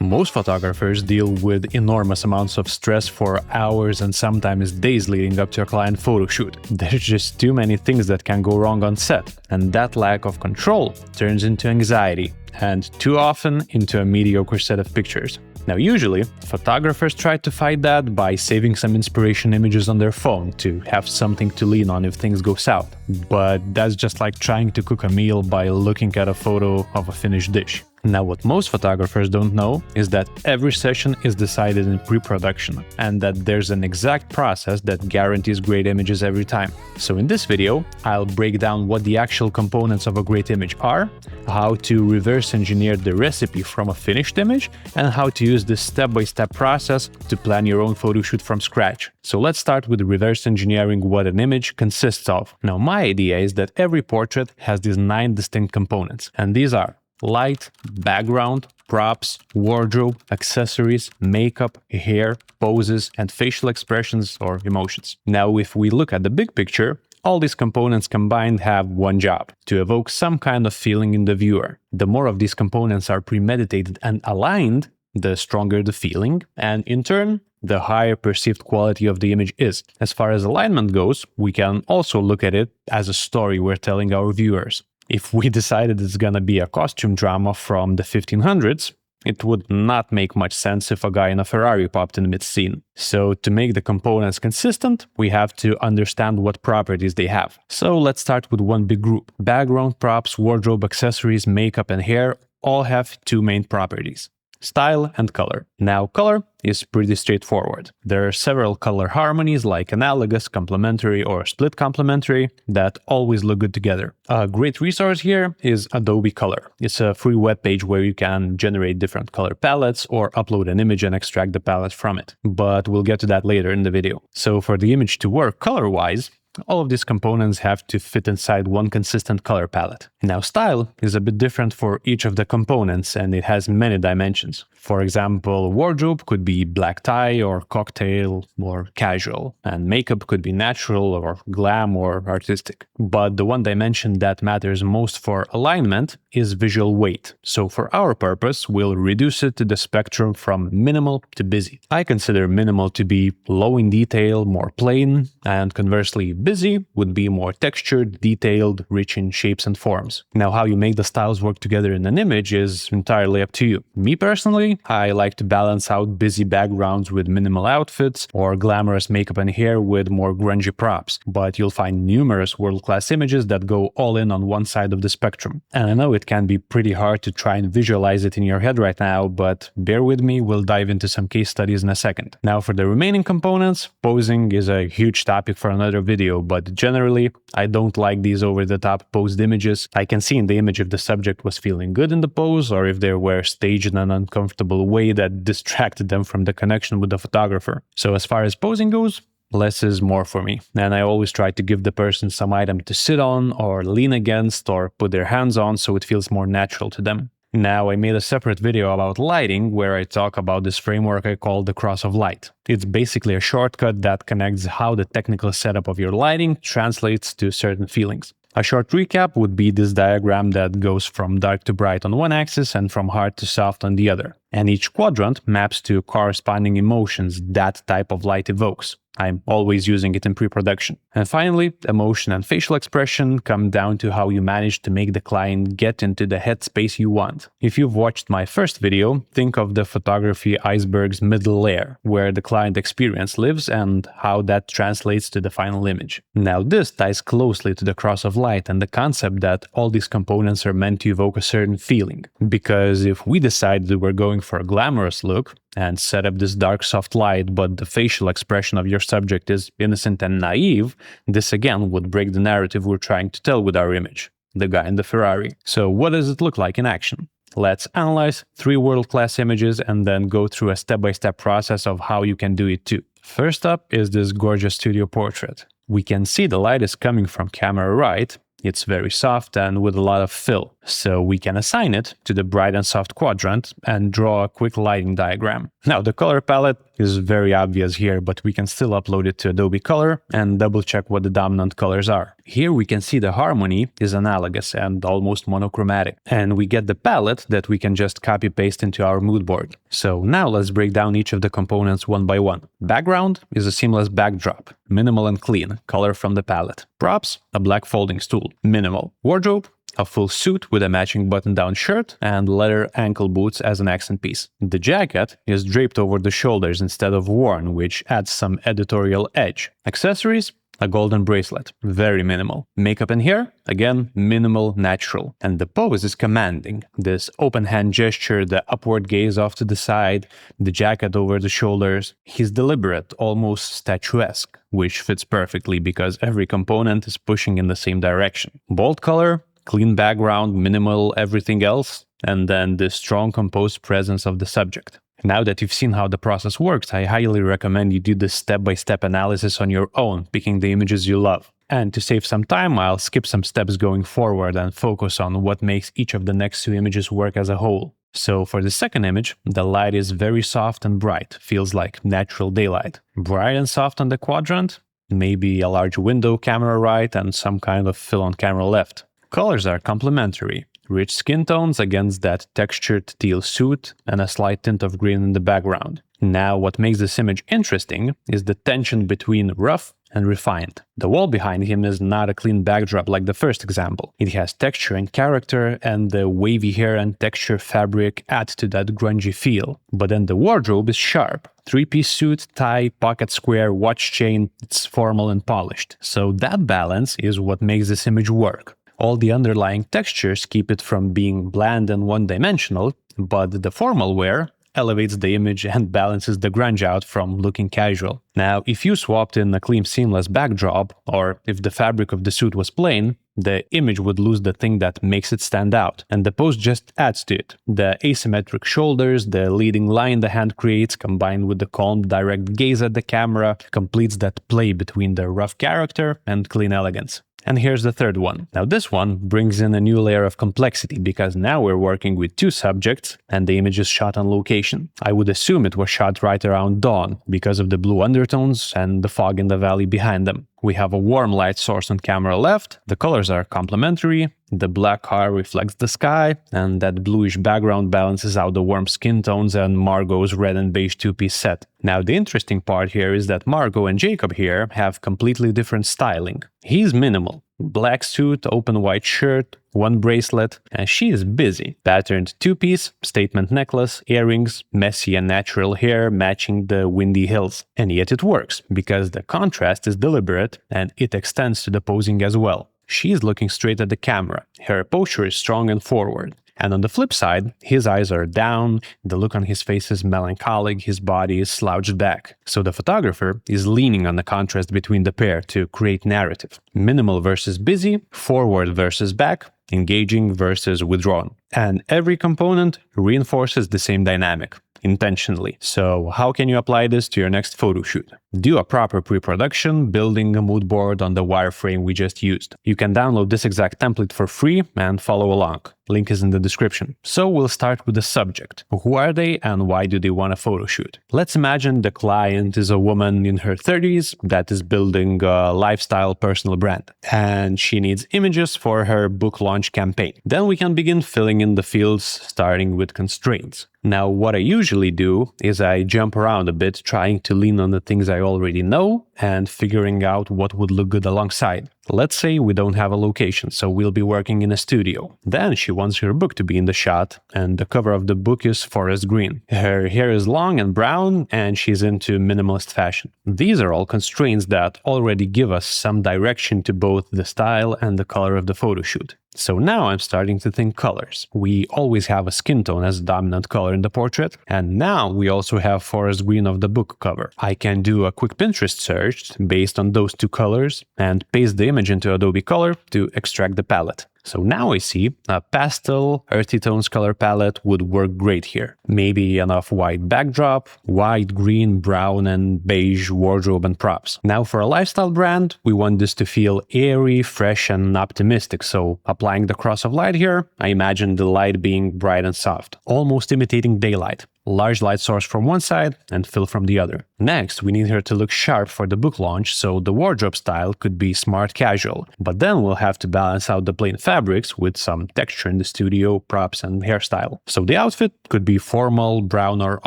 Most photographers deal with enormous amounts of stress for hours and sometimes days leading up to a client photo shoot. There's just too many things that can go wrong on set, and that lack of control turns into anxiety, and too often into a mediocre set of pictures. Now, usually, photographers try to fight that by saving some inspiration images on their phone to have something to lean on if things go south. But that's just like trying to cook a meal by looking at a photo of a finished dish. Now, what most photographers don't know is that every session is decided in pre-production, and that there's an exact process that guarantees great images every time. So in this video, I'll break down what the actual components of a great image are, how to reverse engineer the recipe from a finished image, and how to use this step-by-step process to plan your own photo shoot from scratch. So let's start with reverse engineering what an image consists of. Now, my idea is that every portrait has these 9 distinct components, and these are light, background, props, wardrobe, accessories, makeup, hair, poses, and facial expressions or emotions. Now, if we look at the big picture, all these components combined have one job: to evoke some kind of feeling in the viewer. The more of these components are premeditated and aligned, the stronger the feeling, and in turn, the higher perceived quality of the image is. As far as alignment goes, we can also look at it as a story we're telling our viewers. If we decided it's gonna be a costume drama from the 1500s, it would not make much sense if a guy in a Ferrari popped in mid-scene. So to make the components consistent, we have to understand what properties they have. So let's start with one big group. Background, props, wardrobe, accessories, makeup, and hair all have 2 main properties: style and color. Now, color is pretty straightforward. There are several color harmonies like analogous, complementary, or split complementary that always look good together. A great resource here is Adobe Color. It's a free web page where you can generate different color palettes or upload an image and extract the palette from it. But we'll get to that later in the video. So for the image to work color-wise, all of these components have to fit inside one consistent color palette. Now, style is a bit different for each of the components, and it has many dimensions. For example, wardrobe could be black tie or cocktail or casual, and makeup could be natural or glam or artistic. But the one dimension that matters most for alignment is visual weight. So for our purpose, we'll reduce it to the spectrum from minimal to busy. I consider minimal to be low in detail, more plain, and conversely, busy would be more textured, detailed, rich in shapes and forms. Now, how you make the styles work together in an image is entirely up to you. Me personally, I like to balance out busy backgrounds with minimal outfits or glamorous makeup and hair with more grungy props, but you'll find numerous world-class images that go all in on one side of the spectrum. And I know it can be pretty hard to try and visualize it in your head right now, but bear with me, we'll dive into some case studies in a second. Now, for the remaining components, posing is a huge topic for another video, but generally, I don't like these over-the-top posed images. I can see in the image if the subject was feeling good in the pose or if they were staged in an uncomfortable way that distracted them from the connection with the photographer. So as far as posing goes, less is more for me. And I always try to give the person some item to sit on or lean against or put their hands on so it feels more natural to them. Now, I made a separate video about lighting where I talk about this framework I call the cross of light. It's basically a shortcut that connects how the technical setup of your lighting translates to certain feelings. A short recap would be this diagram that goes from dark to bright on one axis and from hard to soft on the other. And each quadrant maps to corresponding emotions that type of light evokes. I'm always using it in pre-production. And finally, emotion and facial expression come down to how you manage to make the client get into the headspace you want. If you've watched my first video, think of the photography iceberg's middle layer, where the client experience lives and how that translates to the final image. Now, this ties closely to the cross of light and the concept that all these components are meant to evoke a certain feeling. Because if we decide that we're going for a glamorous look, and set up this dark soft light, but the facial expression of your subject is innocent and naive, this again would break the narrative we're trying to tell with our image, the guy in the Ferrari. So what does it look like in action? Let's analyze 3 world-class images and then go through a step-by-step process of how you can do it too. First up is this gorgeous studio portrait. We can see the light is coming from camera right. It's very soft and with a lot of fill. So we can assign it to the bright and soft quadrant and draw a quick lighting diagram. Now the color palette is very obvious here, but we can still upload it to Adobe Color and double check what the dominant colors are. Here we can see the harmony is analogous and almost monochromatic. And we get the palette that we can just copy paste into our mood board. So now let's break down each of the components one by one. Background is a seamless backdrop, minimal and clean, color from the palette. Props, a black folding stool, minimal. Wardrobe, a full suit with a matching button-down shirt and leather ankle boots as an accent piece. The jacket is draped over the shoulders instead of worn, which adds some editorial edge. Accessories, a golden bracelet, very minimal. Makeup and hair, again, minimal, natural. And the pose is commanding. This open hand gesture, the upward gaze off to the side, the jacket over the shoulders. He's deliberate, almost statuesque, which fits perfectly because every component is pushing in the same direction. Bold color, clean background, minimal everything else, and then the strong composed presence of the subject. Now that you've seen how the process works, I highly recommend you do this step-by-step analysis on your own, picking the images you love. And to save some time, I'll skip some steps going forward and focus on what makes each of the next two images work as a whole. So for the second image, the light is very soft and bright, feels like natural daylight. Bright and soft on the quadrant, maybe a large window camera right and some kind of fill on camera left. Colors are complementary. Rich skin tones against that textured teal suit and a slight tint of green in the background. Now, what makes this image interesting is the tension between rough and refined. The wall behind him is not a clean backdrop like the first example. It has texture and character, and the wavy hair and texture fabric add to that grungy feel. But then the wardrobe is sharp. Three-piece suit, tie, pocket square, watch chain, it's formal and polished. So that balance is what makes this image work. All the underlying textures keep it from being bland and one-dimensional, but the formal wear elevates the image and balances the grunge out from looking casual. Now, if you swapped in a clean seamless backdrop, or if the fabric of the suit was plain, the image would lose the thing that makes it stand out, and the pose just adds to it. The asymmetric shoulders, the leading line the hand creates, combined with the calm, direct gaze at the camera, completes that play between the rough character and clean elegance. And here's the third one. Now this one brings in a new layer of complexity because now we're working with two subjects and the image is shot on location. I would assume it was shot right around dawn because of the blue undertones and the fog in the valley behind them. We have a warm light source on camera left, the colors are complementary, the black car reflects the sky, and that bluish background balances out the warm skin tones and Margot's red and beige two-piece set. Now the interesting part here is that Margot and Jacob here have completely different styling. He's minimal. Black suit, open white shirt, one bracelet, and she is busy. Patterned two-piece, statement necklace, earrings, messy and natural hair matching the windy hills. And yet it works, because the contrast is deliberate and it extends to the posing as well. She is looking straight at the camera. Her posture is strong and forward. And on the flip side, his eyes are down, the look on his face is melancholic, his body is slouched back. So the photographer is leaning on the contrast between the pair to create narrative. Minimal versus busy, forward versus back, engaging versus withdrawn. And every component reinforces the same dynamic, intentionally. So how can you apply this to your next photo shoot? Do a proper pre-production, building a mood board on the wireframe we just used. You can download this exact template for free and follow along. Link is in the description. So we'll start with the subject. Who are they and why do they want a photo shoot? Let's imagine the client is a woman in her 30s that is building a lifestyle personal brand, and she needs images for her book launch campaign. Then we can begin filling in the fields, starting with constraints. Now, what I usually do is I jump around a bit, trying to lean on the things I already know and figuring out what would look good alongside. Let's say we don't have a location, so we'll be working in a studio. Then she wants her book to be in the shot, and the cover of the book is forest green. Her hair is long and brown, and she's into minimalist fashion. These are all constraints that already give us some direction to both the style and the color of the photo shoot. So now I'm starting to think colors. We always have a skin tone as a dominant color in the portrait, and now we also have forest green of the book cover. I can do a quick Pinterest search based on those two colors and paste the image into Adobe Color to extract the palette. So now I see a pastel, earthy tones color palette would work great here. Maybe an off-white backdrop, white, green, brown, and beige wardrobe and props. Now for a lifestyle brand, we want this to feel airy, fresh, and optimistic, so applying the cross of light here, I imagine the light being bright and soft, almost imitating daylight. Large light source from one side and fill from the other. Next, we need her to look sharp for the book launch, so the wardrobe style could be smart casual. But then we'll have to balance out the plain fabrics with some texture in the studio, props, and hairstyle. So the outfit could be formal, brown or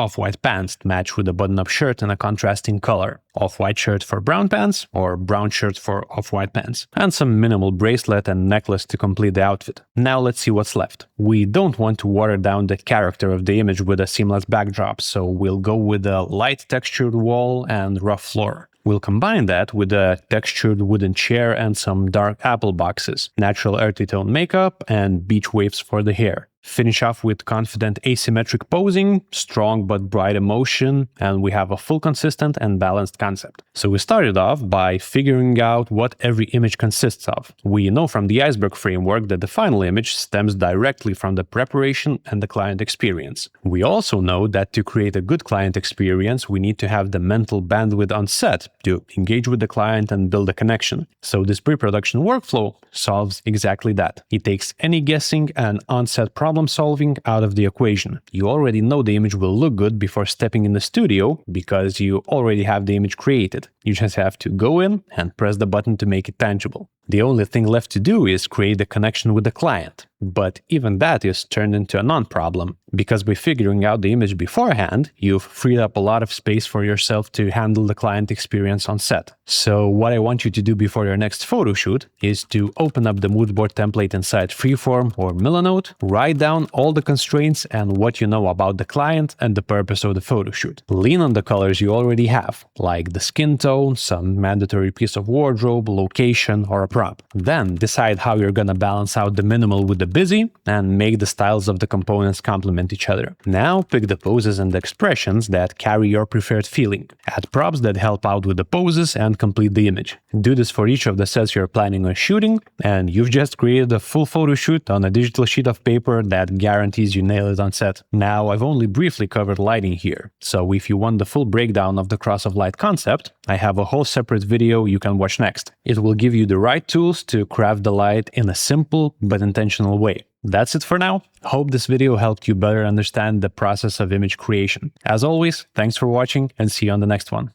off-white pants matched with a button-up shirt in a contrasting color. Off-white shirt for brown pants or brown shirt for off-white pants. And some minimal bracelet and necklace to complete the outfit. Now let's see what's left. We don't want to water down the character of the image with a seamless backdrop, so we'll go with a light textured wall and rough floor. We'll combine that with a textured wooden chair and some dark apple boxes, natural earthy tone makeup, and beach waves for the hair. Finish off with confident asymmetric posing, strong but bright emotion, and we have a full consistent and balanced concept. So we started off by figuring out what every image consists of. We know from the iceberg framework that the final image stems directly from the preparation and the client experience. We also know that to create a good client experience, we need to have the mental bandwidth on set to engage with the client and build a connection. So this pre-production workflow solves exactly that. It takes any guessing and on-set problem solving out of the equation. You already know the image will look good before stepping in the studio because you already have the image created. You just have to go in and press the button to make it tangible. The only thing left to do is create a connection with the client. But even that is turned into a non-problem, because by figuring out the image beforehand, you've freed up a lot of space for yourself to handle the client experience on set. So what I want you to do before your next photo shoot is to open up the Moodboard template inside Freeform or Milanote, write down all the constraints and what you know about the client and the purpose of the photo shoot. Lean on the colors you already have, like the skin tone, some mandatory piece of wardrobe, location, or a prop. Then decide how you're gonna balance out the minimal with the busy and make the styles of the components complement each other. Now pick the poses and the expressions that carry your preferred feeling. Add props that help out with the poses and complete the image. Do this for each of the sets you're planning on shooting, and you've just created a full photo shoot on a digital sheet of paper that guarantees you nail it on set. Now, I've only briefly covered lighting here, so if you want the full breakdown of the cross of light concept, I have a whole separate video you can watch next. It will give you the right tools to craft the light in a simple but intentional way. That's it for now. Hope this video helped you better understand the process of image creation. As always, thanks for watching and see you on the next one.